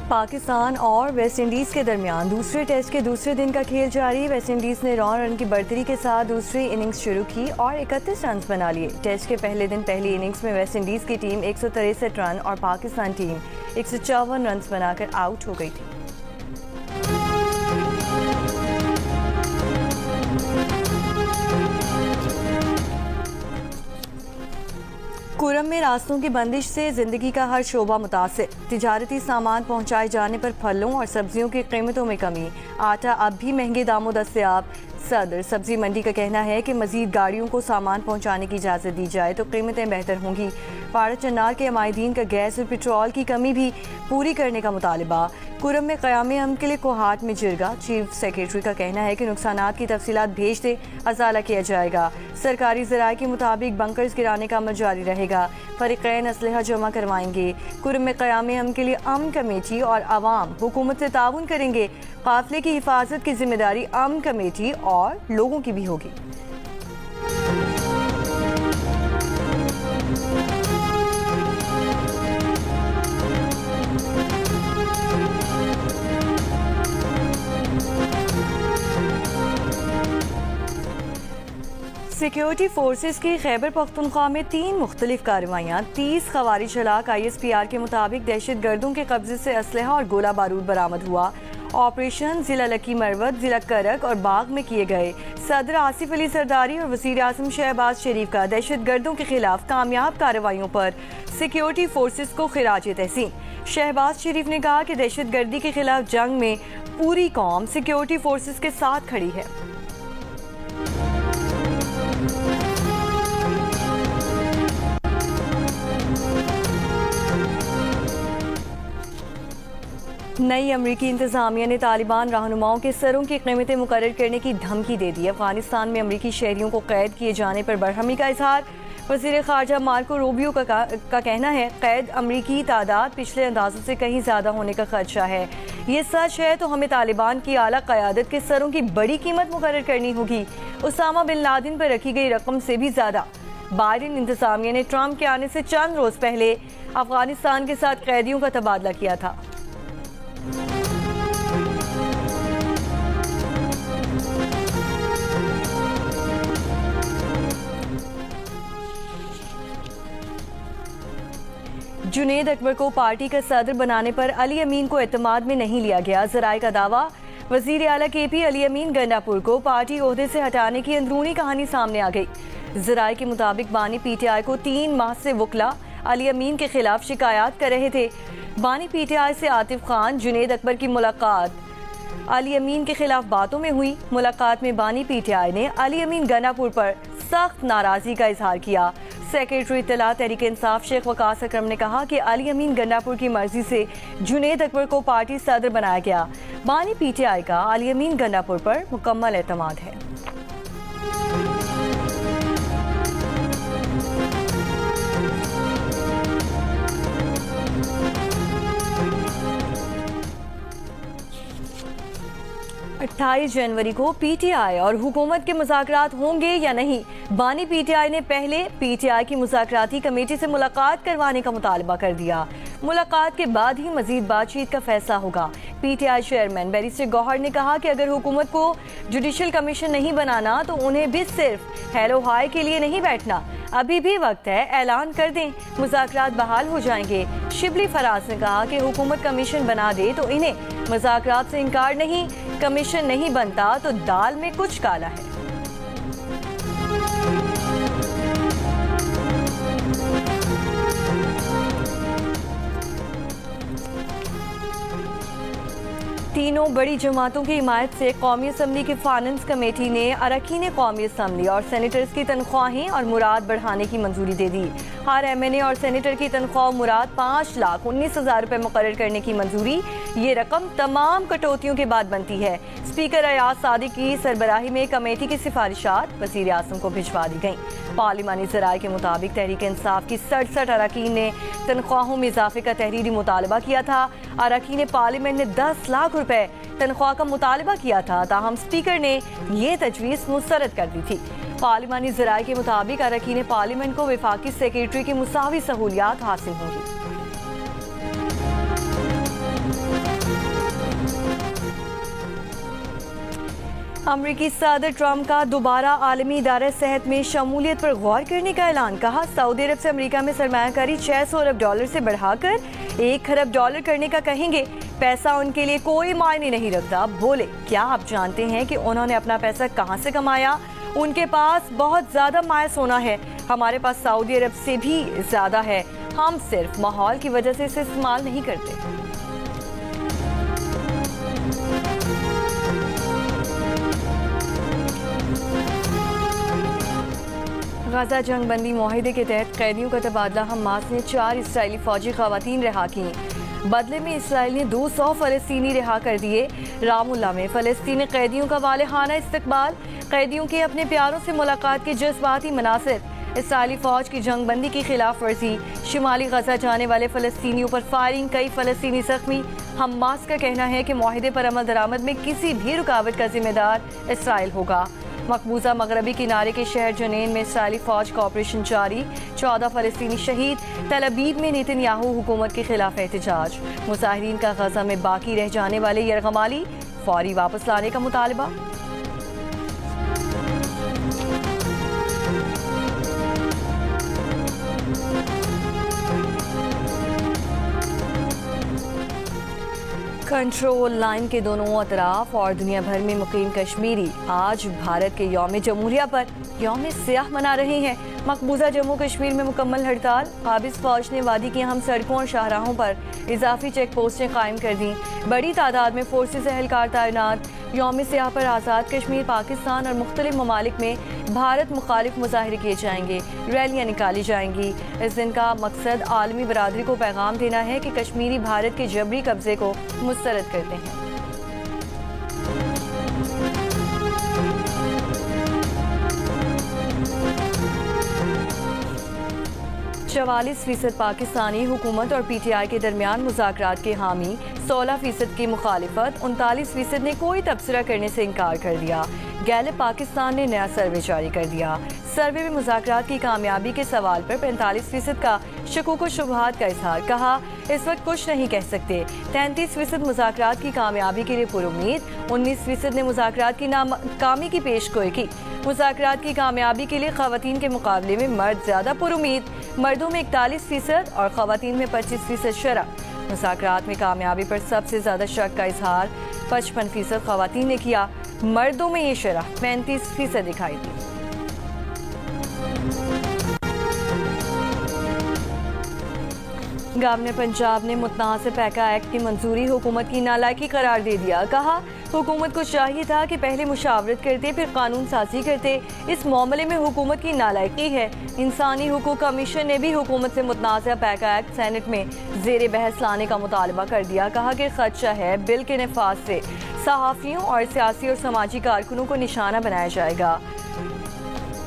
पाकिस्तान और West Indies के दरमियान दूसरे टेस्ट के दूसरे दिन का खेल जारी। वेस्ट इंडीज़ ने 9 रन की बढ़तरी के साथ दूसरी इनिंग्स शुरू की और 31 रन बना लिए। टेस्ट के पहले दिन पहली इनिंग्स में वेस्ट इंडीज़ की टीम 163 रन और पाकिस्तान टीम 154 रन बनाकर आउट हो गई थी। कुरम में रास्तों की बंदिश से ज़िंदगी का हर शोबा मुतासिर। तिजारती सामान पहुंचाए जाने पर फलों और सब्जियों की कीमतों में कमी। आटा अब भी महंगे दामों दस्तयाब। सदर सब्जी मंडी का कहना है कि मजीद गाड़ियों को सामान पहुंचाने की इजाज़त दी जाए तो कीमतें बेहतर होंगी। पाड़ा चन्नार के अमायदीन का गैस और पेट्रोल की कमी भी पूरी करने का मुतालबा। कुरम में क़याम अमन के लिए कोहाट में जिरगा। चीफ सेक्रेटरी का कहना है कि नुकसानात की तफसीलात भेज दे, अजाला किया जाएगा। सरकारी ज़राए के मुताबिक बंकर्स गिराने का अमल जारी रहेगा। फरीक़ैन असलहा जमा करवाएंगे। कुरम में क़याम अमन के लिए अमन कमेटी और आवाम हुकूमत से ताउन करेंगे। काफ़िले की हिफाजत की जिम्मेदारी अमन कमेटी और लोगों की भी होगी। सिक्योरिटी फोर्सेस की खैबर पख्तूनख्वा में 3 मुख्तलिफ कार्रवाइयाँ। 30 खवारिज हलाक। ISPR के मुताबिक दहशत गर्दों के कब्जे से असलहा और गोला बारूद बरामद हुआ। ऑपरेशन जिला लकी मरवत, जिला करक और बाग में किए गए। सदर आसिफ अली सरदारी और वज़ीर आज़म शहबाज शरीफ का दहशत गर्दों के खिलाफ कामयाब कार्रवाइयों पर सिक्योरिटी फोर्सेस को खिराज तहसीन। शहबाज शरीफ ने कहा कि दहशत गर्दी के खिलाफ जंग में पूरी कौम सिक्योरिटी फोर्सेस के साथ खड़ी है। नई अमरीकी इंतजामिया ने तालिबान रहनुमाओं के सरों की कीमतें मुकर्रर करने की धमकी दे दी। अफगानिस्तान में अमरीकी शहरियों को कैद किए जाने पर बरहमी का इजहार। वज़ीर ख़ारजा मार्को रूबियो का कहना है कैद अमरीकी तादाद पिछले अंदाजों से कहीं ज़्यादा होने का खदशा है। ये सच है तो हमें तालिबान की आला क़यादत के सरों की बड़ी कीमत मुकर्रर करनी होगी। उसामा बिन लादेन पर रखी गई रकम से भी ज़्यादा। बाइडेन इंतजामिया ने ट्रंप के आने से चंद रोज़ पहले अफगानिस्तान के साथ कैदियों का तबादला किया था। जुनेद अकबर को पार्टी का सदर बनाने पर अली अमीन को एतमाद में नहीं लिया गया। ज़राए का दावा। वज़ीर आला KP अली अमीन गंडापुर को पार्टी ओहदे से हटाने की अंदरूनी कहानी सामने आ गई। ज़राए के मुताबिक बानी PTI को 3 माह से वकला अली अमीन के खिलाफ शिकायत कर रहे थे। बानी PTI से आतिफ खान, जुनेद अकबर की मुलाकात अली अमीन के खिलाफ बातों में हुई। मुलाकात में बानी PTI ने अली अमीन गंडापुर पर सख्त नाराजगी का इजहार किया। सेक्रेटरी इत्तला तहरीक इंसाफ शेख वकास अकरम ने कहा कि अली अमीन गंडापुर की मर्जी से जुनेद अकबर को पार्टी सदर बनाया गया। बानी PTI का अली अमीन गंडापुर पर मुकम्मल एतमाद है। अट्ठाईस जनवरी को PTI और हुकूमत के मुज़ाकरात होंगे या नहीं। बानी PTI ने पहले PTI की मुज़ाकराती कमेटी से मुलाकात करवाने का मुतालबा कर दिया। मुलाकात के बाद ही मजीद बातचीत का फैसला होगा। PTI चेयरमैन बैरिस्टर गौहर ने कहा कि अगर हुकूमत को जुडिशल कमीशन नहीं बनाना तो उन्हें भी सिर्फ हेलो हाय के लिए नहीं बैठना। अभी भी वक्त है, ऐलान कर दें, मुज़ाकरात बहाल हो जाएंगे। शिबली फराज ने कहा कि हुकूमत कमीशन बना दे तो इन्हें मुज़ाकरात से इनकार नहीं। कमीशन नहीं बनता तो दाल में कुछ काला है। तीनों बड़ी जमातों की हिमायत से कौमी असम्बली की फाइनेंस कमेटी ने अरकान कौमी असम्बली और सेनेटर्स की तनख्वाहें और मुराद बढ़ाने की मंजूरी दे दी। हर MNA और सेनेटर की तनख्वाह मुराद 5,19,000 रुपये मुकर्रर करने की मंजूरी। ये रकम तमाम कटौतियों के बाद बनती है। स्पीकर अयाज सादिक की सरबराही में कमेटी की सिफारिशात वज़ीर आज़म को भिजवा दी गईं। पार्लिमानी ज़राए के मुताबिक तहरीक इंसाफ की 67 अरकान ने तनख्वाहों में इजाफे का तहरीरी मुतालबा किया था। अरकान पार्लियामेंट ने 10 लाख रुपए तनख्वाह का मुतालबा किया था, ताहम स्पीकर ने ये तजवीज़ मुस्तरद कर दी थी। पार्लिमानी ज़राए के मुताबिक अरकान पार्लियामेंट को वफाकी सेक्रेटरी की मुसावी सहूलियात हासिल होंगी। अमरीकी सदर ट्रंप का दोबारा आलमी इदारा सेहत में शमूलियत पर गौर करने का ऐलान। कहा, सऊदी अरब से अमेरिका में सरमायाकारी $600 अरब से बढ़ाकर $1 खरब करने का कहेंगे। पैसा उनके लिए कोई मायने नहीं रखता। बोले, क्या आप जानते हैं कि उन्होंने अपना पैसा कहां से कमाया? उनके पास बहुत ज्यादा माया सोना है। हमारे पास सऊदी अरब से भी ज्यादा है। हम सिर्फ माहौल की वजह से इसे इस्तेमाल नहीं करते। गाजा जंग बंदी मुआहिदे के तहत कैदियों का तबादला। हमास ने 4 इसराइली फौजी खवातीन रिहा की। बदले में इसराइल ने 200 फलस्तीनी रिहा कर दिए। रामुल्ला में फलस्तीनी कैदियों का वालेहाना इस्तकबाल। कैदियों के अपने प्यारों से मुलाकात के जज्बाती मनासिर। इसराइली फौज की जंग बंदी की खिलाफ वर्जी। शुमाली गजा जाने वाले फलस्तीनियों पर फायरिंग, कई फलस्तीनी जख्मी। हमास का कहना है कि मुआहिदे पर अमल दरामद में किसी भी रुकावट का जिम्मेदार इसराइल होगा। मकबूजा मगरबी किनारे के शहर जनीन में इसराइली फौज का ऑपरेशन जारी। 14 फलस्तीनी शहीद। तल अबीब में नेतन्याहू हुकूमत के खिलाफ एहतजाज। मुजाहिरीन का गजा में बाकी रह जाने वाले यरगमाली फौरी वापस लाने का मुतालबा। कंट्रोल लाइन के दोनों अतराफ और दुनिया भर में मुकीम कश्मीरी आज भारत के यौम जमहूरिया पर यौम सियाह मना रहे हैं। मकबूजा जम्मू कश्मीर में मुकम्मल हड़ताल। काबिज फौज ने वादी की अहम सड़कों और शाहराहों पर इजाफी चेक पोस्टें कायम कर दी। बड़ी तादाद में फोर्सेस एहलकार तैनात। यौम सियाह पर आज़ाद कश्मीर, पाकिस्तान और मुख्तलिफ ममालिक में भारत मुखालिफ मुजाहरे किए जाएंगे, रैलियाँ निकाली जाएंगी। इस दिन का मकसद आलमी बरादरी को पैगाम देना है कि कश्मीरी भारत के जबरी कब्जे को मुस्तरद करते हैं। 44% पाकिस्तानी हुकूमत और PTI के दरमियान मुज़ाकरात के हामी। 16% की मुखालिफत। 39% ने कोई तबसरा करने से इनकार कर दिया। गैलेप पाकिस्तान ने नया सर्वे जारी कर दिया। सर्वे में मुज़ाकरात की कामयाबी के सवाल पर 45% का शकूक व शुबहात का इजहार। कहा, इस वक्त कुछ नहीं कह सकते। 33% मुज़ाकरात की कामयाबी के लिए पुरुमीद। 19% ने मुज़ाकरात की नाकामी की पेशगोई की। मुज़ाकरात की कामयाबी के लिए ख़वातीन के मुकाबले में मर्द ज़्यादा पुरुमीद। मर्दों में 41% और ख़वातीन में 25% शरह। मुज़ाकरात में कामयाबी पर सबसे ज़्यादा शक का इजहार 55% ख़वातीन ने किया। मर्दों में ये शरह 35% दिखाई दी। गवर्नर पंजाब ने मुतनाज़ पैका एक्ट की मंजूरी हुकूमत की नालायकी करार दे दिया। कहा, हुकूमत को चाहिए था कि पहले मुशावरत करते फिर कानून साजी करते। इस मामले में हुकूमत की नालायकी है। इंसानी हुकूक कमीशन ने भी हुकूमत से मुतनाज़ पैका एक्ट सेनेट में ज़ेर बहस लाने का मुतालबा कर दिया। कहा कि खदशा है बिल के नफाज से सहाफ़ियों और सियासी और समाजी कारकुनों को निशाना बनाया जाएगा।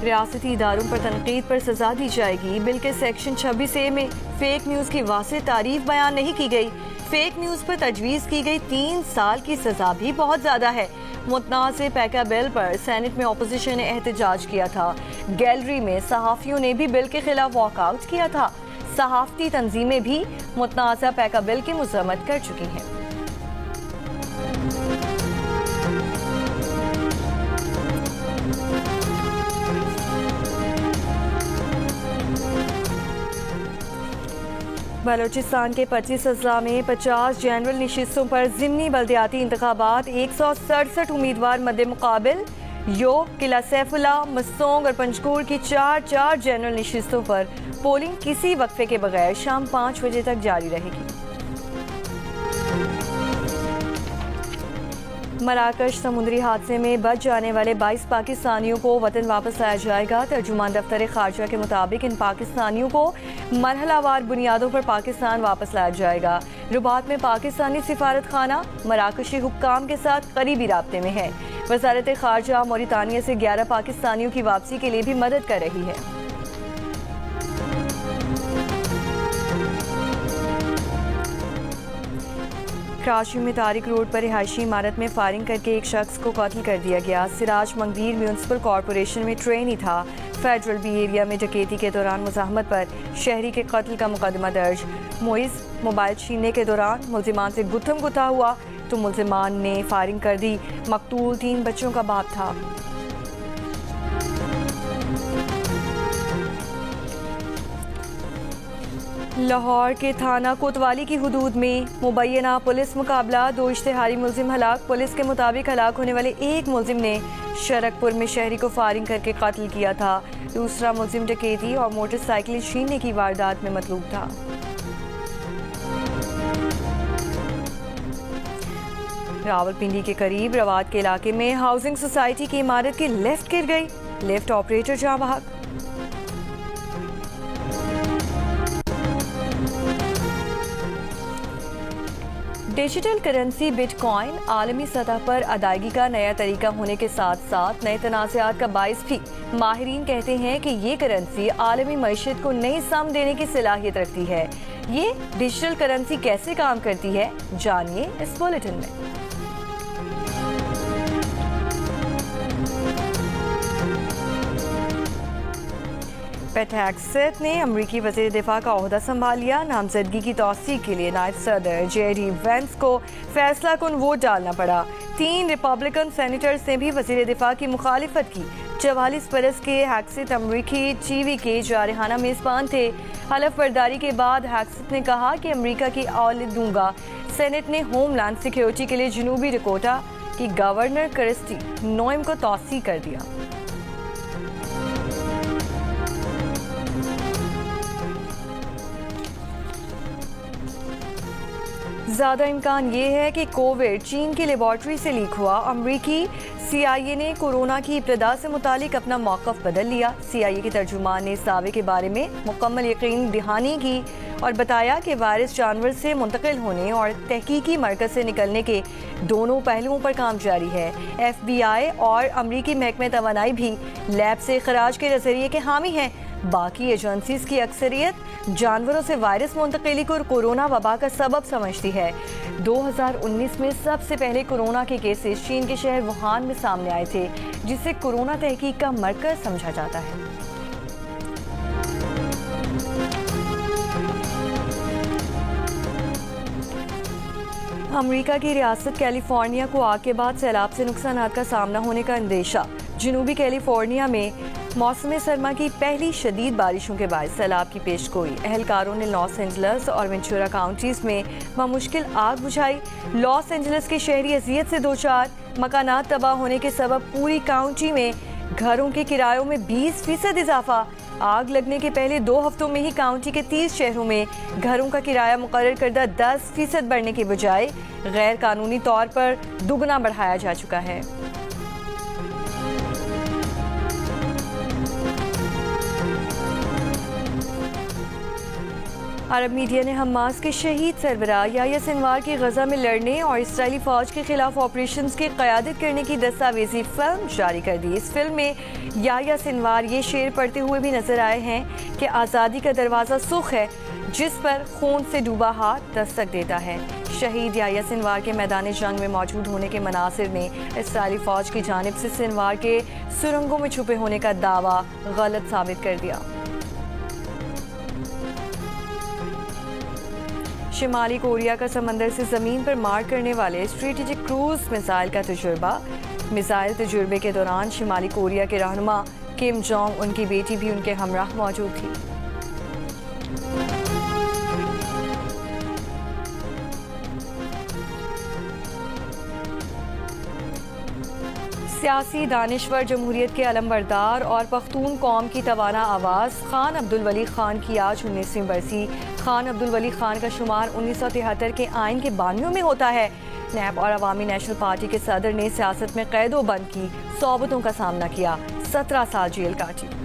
रियासती इदारों पर तनकीद पर सजा दी जाएगी। बिल के सेक्शन 26A में फेक न्यूज़ की वाज़ेह तारीफ बयान नहीं की गई। फेक न्यूज़ पर तजवीज़ की गई 3 साल की सजा भी बहुत ज़्यादा है। मुतनाज़ पैका बिल पर सेनेट में अपोजिशन ने एहतजाज किया था। गैलरी में सहाफ़ियों ने भी बिल के खिलाफ वॉकआउट किया था। सहाफ़ती तंजीमें भी मुतनाज़ पैका बिल की मज़म्मत कर चुकी हैं। बलोचिस्तान के 25 अजला में 50 जनरल नशिस्तों पर ज़िमनी बल्दियाती इंतखाबात। 167 उम्मीदवार मद्दे मुकाबिल। यो, किला सैफुल्ला, मस्तोंग और पंजकोर की 4 जनरल नशिस्तों पर पोलिंग किसी वक्फे के बगैर शाम 5 बजे तक जारी रहेगी। मराकश समुद्री हादसे में बच जाने वाले 22 पाकिस्तानियों को वतन वापस लाया जाएगा। तर्जुमान दफ्तर खारजा के मुताबिक इन पाकिस्तानियों को मरहलावार बुनियादों पर पाकिस्तान वापस लाया जाएगा। रुबात में पाकिस्तानी सिफारत खाना मराकशी हुक्काम के साथ करीबी राब्ते में है। वजारत खारजा मौरितानिया से 11 पाकिस्तानियों की वापसी के लिए भी मदद कर रही है। कराची में तारिक रोड पर रिहायशी इमारत में फायरिंग करके एक शख्स को कत्ल कर दिया गया। सिराज मंगवीर म्यूनसिपल कॉरपोरेशन में ट्रेनी था। फेडरल बी एरिया में डकैती के दौरान मुज़ाहमत पर शहरी के कत्ल का मुकदमा दर्ज। मोइज़ मोबाइल छीनने के दौरान मुल्जिमान से गुत्थम गुत्था हुआ। तो मुल्जिमान ने फायरिंग कर दी। मकतूल 3 बच्चों का बाप था। लाहौर के थाना कोतवाली की हुदूद में मुबैना पुलिस मुकाबला, 2 इश्तिहारी मुल्जिम हलाक। पुलिस के मुताबिक हलाक होने वाले एक मुल्जिम ने शरकपुर में शहरी को फायरिंग करके कत्ल किया था। दूसरा मुल्जिम डकैती और मोटरसाइकिल छीनने की वारदात में मतलूब था। रावलपिंडी के करीब रवात के इलाके में हाउसिंग सोसाइटी की इमारत की लिफ्ट गिर गई। लिफ्ट ऑपरेटर जाँ बहक। डिजिटल करेंसी बिटकॉइन आलमी सतह पर अदायगी का नया तरीका होने के साथ साथ नए तनाज़ात का बाइस भी। माहिरीन कहते हैं कि ये करेंसी आलमी मईशत को नई सम देने की सलाहियत रखती है। ये डिजिटल करेंसी कैसे काम करती है, जानिए इस बुलेटिन में। पेट हेग्सेथ ने अमरीकी वज़ीर दिफा का ओहदा संभाल लिया। नामजदगी की तौसीक के लिए नायब सदर JD वेंस को फैसला कुन वोट डालना पड़ा। 3 रिपब्लिकन सेनेटर्स ने भी वज़ीर दिफा की मुखालिफत की। 44 बरस के हेग्सेथ अमरीकी टीवी के जारहाना मेज़बान थे। हलफ बर्दारी के बाद हेग्सेथ ने कहा कि अमरीका की औलत दूंगा। सेनेट ने होमलैंड सिक्योरिटी के लिए जनूबी डकोटा की गवर्नर क्रिस्टी नोएम को तौसीक कर दिया। ज़्यादा इम्कान ये है कि कोविड चीन की लेबॉर्ट्री से लीक हुआ। अमरीकी CIA ने कोरोना की इब्तदा से मुतालिक अपना मौक़िफ़ बदल लिया। CIA के तर्जुमान ने इस दावे के बारे में मुकम्मल यकीन दहानी की और बताया कि वायरस जानवर से मुंतकिल होने और तहकीकी मरकज़ से निकलने के दोनों पहलुओं पर काम जारी है। FBI और अमरीकी महकमे तवानाई भी लैब से खराज के नज़रिए के हामी हैं। बाकी एजेंसीज की अक्सरियत जानवरों से वायरस मुंतकिली को कोरोना वबा का सबब समझती है। 2019 में सबसे पहले कोरोना के केसेस चीन के शहर वुहान में सामने आए थे, जिसे कोरोना तहकीक का मरकज समझा जाता है। अमेरिका की रियासत कैलिफोर्निया को आग के बाद सैलाब से नुकसान का सामना होने का अंदेशा। जनूबी कैलिफोर्निया में मौसम सरमा की पहली शदीद बारिशों के बाद सैलाब की पेशगोई। एहलकारों ने लॉस एंजल्स और वेंचुरा काउंटीज में बामुश्किल आग बुझाई। लॉस एंजल्स के शहरी अजियत से दो चार। मकानात तबाह होने के सबब पूरी काउंटी में घरों के किरायों में 20% इजाफा। आग लगने के पहले 2 हफ्तों में ही काउंटी के 30 शहरों में घरों का किराया मुकर्रर करदा 10% बढ़ने के बजाय गैर कानूनी तौर पर दुगना बढ़ाया जा चुका है। अरब मीडिया ने हमास के शहीद सरबराह याह्या सिनवार की गजा में लड़ने और इसराइली फौज के खिलाफ ऑपरेशंस की क़यादत करने की दस्तावेजी फिल्म जारी कर दी। इस फिल्म में याह्या सिनवार ये शेर पढ़ते हुए भी नजर आए हैं कि आज़ादी का दरवाज़ा सुख है जिस पर खून से डूबा हाथ दस्तक देता है। शहीद याह्या सिनवार के मैदान जंग में मौजूद होने के मनासिर ने इसराइली फौज की जानिब से सिनवार के सुरंगों में छुपे होने का दावा गलत साबित कर दिया। शिमाली कोरिया का समंदर से ज़मीन पर मार करने वाले स्ट्रेटेजिक क्रूज मिसाइल का तजुर्बा। मिसाइल तजुर्बे के दौरान शिमाली कोरिया के रहनुमा किम जोंग उनकी बेटी भी उनके हमराह मौजूद थी। सियासी दानिश्वर जमहूरियत के अलमबरदार और पख्तून कौम की तवाना आवाज़ खान अब्दुल वली खान की आज 19वीं बरसी। खान अब्दुल वली खान का शुमार 1973 के आइन के बानियों में होता है। नैब और अवामी नेशनल पार्टी के सदर ने सियासत में कैदो बंद की सोबतों का सामना किया, 17 साल जेल काटी।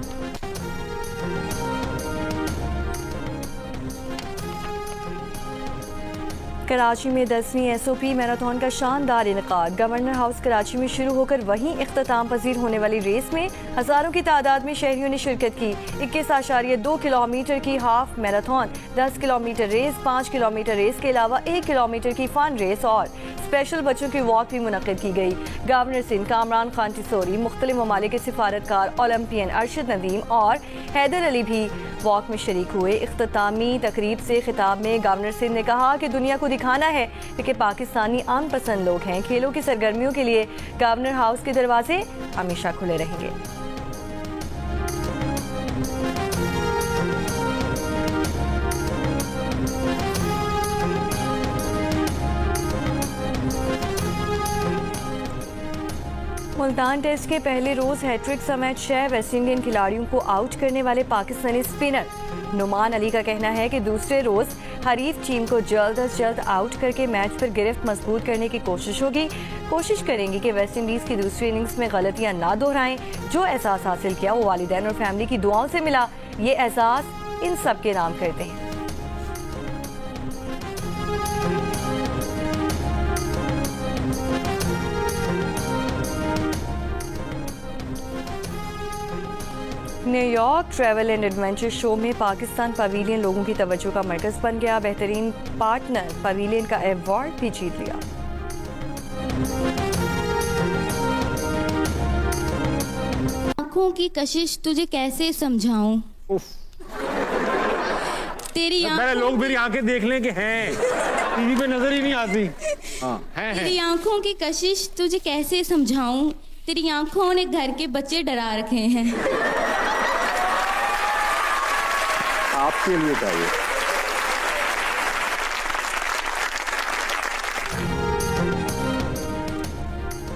कराची में 10वीं SOP मैराथन का शानदार इनकाद। गवर्नर हाउस कराची में शुरू होकर वहीं इख्तिताम पजीर होने वाली रेस में हज़ारों की तादाद में शहरियों ने शिरकत की। 21.2 किलोमीटर की half marathon, 10 kilometre race, 5 kilometre race के अलावा 1 किलोमीटर की फन रेस और स्पेशल बच्चों की वॉक भी मुनक्किद की गई। गवर्नर सिंध कामरान खान टिसोरी, मुख्तलिफ ममालिक के सिफारतकार ओलंपियन अरशद नदीम और हैदर अली भी वॉक में शरीक हुए। इख्तितामी तकरीब से खिताब में गवर्नर सिंध ने कहा कि दुनिया को दिखाना है कि पाकिस्तानी आम पसंद लोग हैं। खेलों की सरगर्मियों के लिए गवर्नर हाउस के दरवाजे हमेशा खुले रहेंगे। मुल्तान टेस्ट के पहले रोज हैट्रिक समेत 6 वेस्ट इंडियन खिलाड़ियों को आउट करने वाले पाकिस्तानी स्पिनर नुमान अली का कहना है कि दूसरे रोज हरीफ टीम को जल्द अज जल्द आउट करके मैच पर गिरफ्त मजबूत करने की कोशिश होगी। कोशिश करेंगे कि वेस्ट इंडीज की दूसरी इनिंग्स में गलतियां ना दोहराएं। जो एहसास हासिल किया वो वालिदैन और फैमिली की दुआओं से मिला। ये एहसास इन सब के नाम करते हैं। New York travel and adventure show में पाकिस्तान पवेलियन लोगों की तवज्जो का मरकज बन गया। बेहतरीन पार्टनर पवेलियन का अवार्ड भी जीत लिया। आँखों की कशिश तुझे कैसे समझाऊं, तेरी लोग मेरी आंखें देख लें कि हैं, टीवी पे नजर ही नहीं आती। तेरी आंखों की कशिश तुझे कैसे समझाऊं, तेरी आंखों ने घर के बच्चे डरा रखे हैं। आपके लिए चाहिए।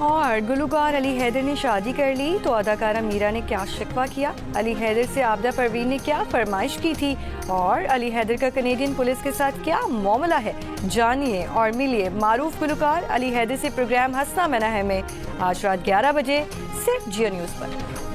और गुलूकार अली हैदर ने शादी कर ली तो अदाकारा मीरा ने क्या शिकवा किया। अली हैदर से आबदा परवीन ने क्या फरमाइश की थी और अली हैदर का कनेडियन पुलिस के साथ क्या मामला है, जानिए और मिलिए मारूफ गुलूकार अली हैदर से। प्रोग्राम हंसना मना है में आज रात 11 बजे सिर्फ जियो न्यूज़ पर।